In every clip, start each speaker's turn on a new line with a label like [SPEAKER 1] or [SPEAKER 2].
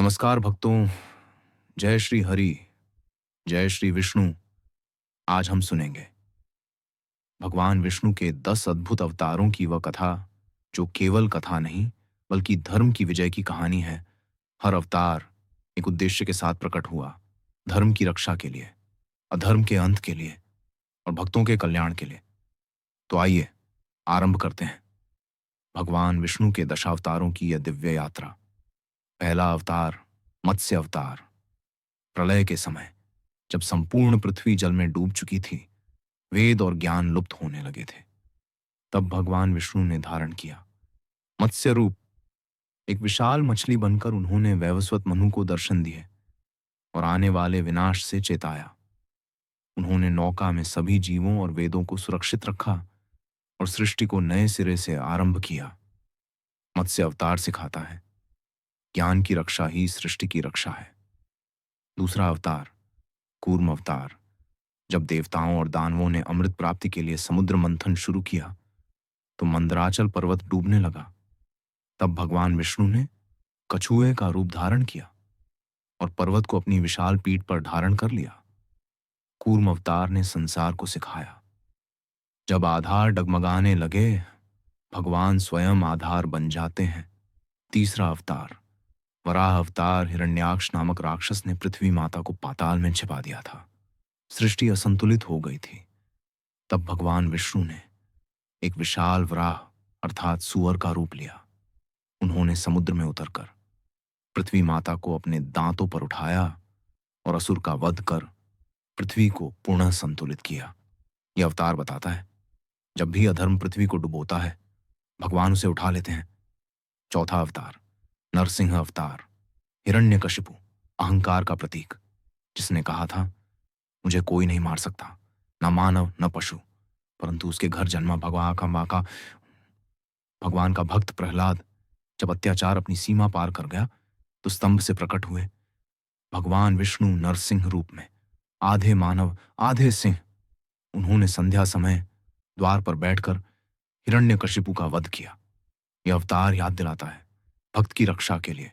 [SPEAKER 1] नमस्कार भक्तों। जय श्री हरि, जय श्री विष्णु। आज हम सुनेंगे भगवान विष्णु के 10 अद्भुत अवतारों की वह कथा, जो केवल कथा नहीं बल्कि धर्म की विजय की कहानी है। हर अवतार एक उद्देश्य के साथ प्रकट हुआ, धर्म की रक्षा के लिए, अधर्म के अंत के लिए और भक्तों के कल्याण के लिए। तो आइए आरंभ करते हैं भगवान विष्णु के दशावतारों की यह दिव्य यात्रा। पहला अवतार मत्स्य अवतार। प्रलय के समय जब संपूर्ण पृथ्वी जल में डूब चुकी थी, वेद और ज्ञान लुप्त होने लगे थे, तब भगवान विष्णु ने धारण किया मत्स्य रूप। एक विशाल मछली बनकर उन्होंने वैवस्वत मनु को दर्शन दिए और आने वाले विनाश से चेताया। उन्होंने नौका में सभी जीवों और वेदों को सुरक्षित रखा और सृष्टि को नए सिरे से आरंभ किया। मत्स्य अवतार सिखाता है ज्ञान की रक्षा ही सृष्टि की रक्षा है। दूसरा अवतार कूर्म अवतार। जब देवताओं और दानवों ने अमृत प्राप्ति के लिए समुद्र मंथन शुरू किया तो मंदराचल पर्वत डूबने लगा। तब भगवान विष्णु ने कछुए का रूप धारण किया और पर्वत को अपनी विशाल पीठ पर धारण कर लिया। कूर्म अवतार ने संसार को सिखाया, जब आधार डगमगाने लगे, भगवान स्वयं आधार बन जाते हैं। तीसरा अवतार वराह अवतार। हिरण्याक्ष नामक राक्षस ने पृथ्वी माता को पाताल में छिपा दिया था। सृष्टि असंतुलित हो गई थी। तब भगवान विष्णु ने एक विशाल वराह अर्थात सुअर का रूप लिया। उन्होंने समुद्र में उतरकर पृथ्वी माता को अपने दांतों पर उठाया और असुर का वध कर पृथ्वी को पुनः संतुलित किया। यह अवतार बताता है, जब भी अधर्म पृथ्वी को डुबोता है, भगवान उसे उठा लेते हैं। चौथा अवतार नरसिंह अवतार। हिरण्यकशिपु अहंकार का प्रतीक, जिसने कहा था मुझे कोई नहीं मार सकता, न मानव न पशु, परंतु उसके घर जन्मा भगवान का भक्त प्रहलाद जब अत्याचार अपनी सीमा पार कर गया तो स्तंभ से प्रकट हुए भगवान विष्णु नरसिंह रूप में, आधे मानव आधे सिंह। उन्होंने संध्या समय द्वार पर बैठकर हिरण्यकशिपु का वध किया। यह अवतार याद दिलाता है, भक्त की रक्षा के लिए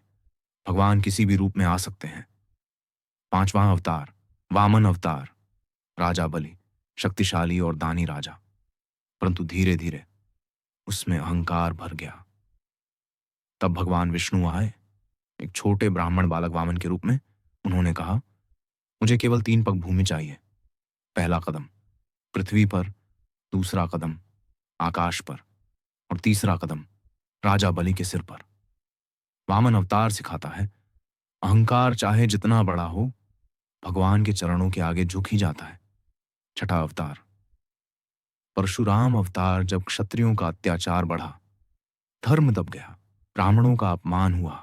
[SPEAKER 1] भगवान किसी भी रूप में आ सकते हैं। पांचवां अवतार वामन अवतार। राजा बलि शक्तिशाली और दानी राजा, परंतु धीरे धीरे उसमें अहंकार भर गया। तब भगवान विष्णु आए, एक छोटे ब्राह्मण बालक वामन के रूप में। उन्होंने कहा, मुझे केवल 3 पग भूमि चाहिए। पहला कदम पृथ्वी पर, दूसरा कदम आकाश पर और तीसरा कदम राजा बलि के सिर पर। वामन अवतार सिखाता है, अहंकार चाहे जितना बड़ा हो, भगवान के चरणों के आगे झुक ही जाता है। छठा अवतार परशुराम अवतार। जब क्षत्रियों का अत्याचार बढ़ा, धर्म दब गया, ब्राह्मणों का अपमान हुआ,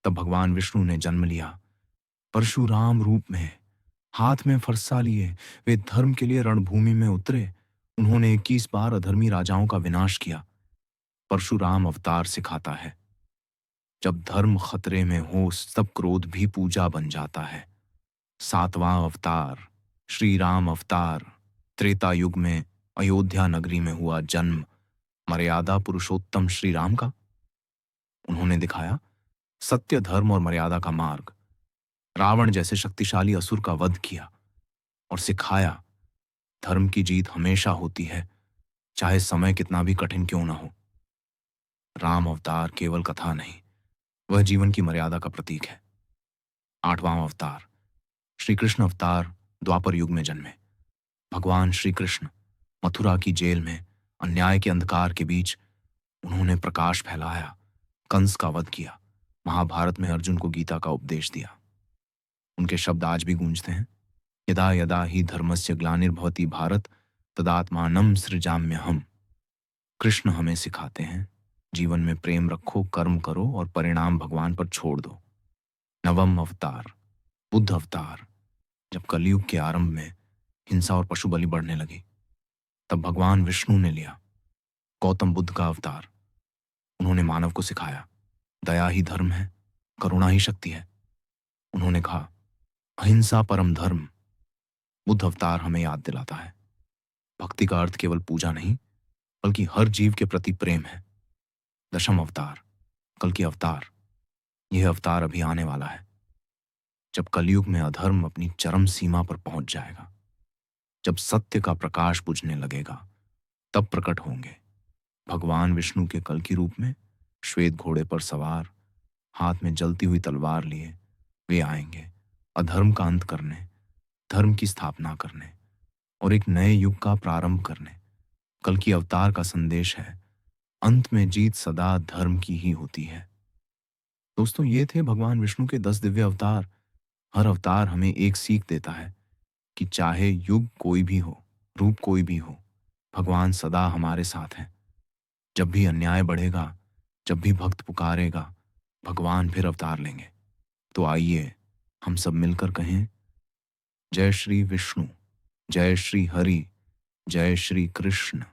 [SPEAKER 1] तब भगवान विष्णु ने जन्म लिया। परशुराम रूप में, हाथ में फरसा लिए, वे धर्म के लिए रणभूमि में उतरे। उन्होंने 21 बार अधर्मी राजाओं का विनाश किया। परशुराम अवतार सिखाता है, जब धर्म खतरे में हो, तब क्रोध भी पूजा बन जाता है। सातवां अवतार श्री राम अवतार। त्रेता युग में अयोध्या नगरी में हुआ जन्म मर्यादा पुरुषोत्तम श्री राम का। उन्होंने दिखाया सत्य, धर्म और मर्यादा का मार्ग। रावण जैसे शक्तिशाली असुर का वध किया और सिखाया, धर्म की जीत हमेशा होती है, चाहे समय कितना भी कठिन क्यों ना हो। राम अवतार केवल कथा नहीं, वह जीवन की मर्यादा का प्रतीक है। आठवां अवतार श्री कृष्ण अवतार। द्वापर युग में जन्मे भगवान श्री कृष्ण मथुरा की जेल में अन्याय के अंधकार के बीच उन्होंने प्रकाश फैलाया, कंस का वध किया, महाभारत में अर्जुन को गीता का उपदेश दिया। उनके शब्द आज भी गूंजते हैं, यदा यदा ही धर्मस्य ग्लानिर्भवति भारत तदात्मानं सृजाम्यहम्। कृष्ण हमें सिखाते हैं, जीवन में प्रेम रखो, कर्म करो और परिणाम भगवान पर छोड़ दो। नवम अवतार बुद्ध अवतार। जब कलयुग के आरंभ में हिंसा और पशु बलि बढ़ने लगी, तब भगवान विष्णु ने लिया गौतम बुद्ध का अवतार। उन्होंने मानव को सिखाया, दया ही धर्म है, करुणा ही शक्ति है। उन्होंने कहा, अहिंसा परम धर्म। बुद्ध अवतार हमें याद दिलाता है, भक्ति का अर्थ केवल पूजा नहीं बल्कि हर जीव के प्रति प्रेम है। दशम अवतार कल्कि अवतार। यह अवतार अभी आने वाला है, जब कलयुग में अधर्म अपनी चरम सीमा पर पहुंच जाएगा, जब सत्य का प्रकाश बुझने लगेगा, तब प्रकट होंगे भगवान विष्णु के कल की रूप में। श्वेत घोड़े पर सवार, हाथ में जलती हुई तलवार लिए वे आएंगे अधर्म का अंत करने, धर्म की स्थापना करने और एक नए युग का प्रारंभ करने। कल की अवतार का संदेश है, अंत में जीत सदा धर्म की ही होती है। दोस्तों, ये थे भगवान विष्णु के 10 दिव्य अवतार। हर अवतार हमें एक सीख देता है कि चाहे युग कोई भी हो, रूप कोई भी हो, भगवान सदा हमारे साथ हैं। जब भी अन्याय बढ़ेगा, जब भी भक्त पुकारेगा, भगवान फिर अवतार लेंगे। तो आइए हम सब मिलकर कहें, जय श्री विष्णु, जय श्री हरि, जय श्री कृष्ण।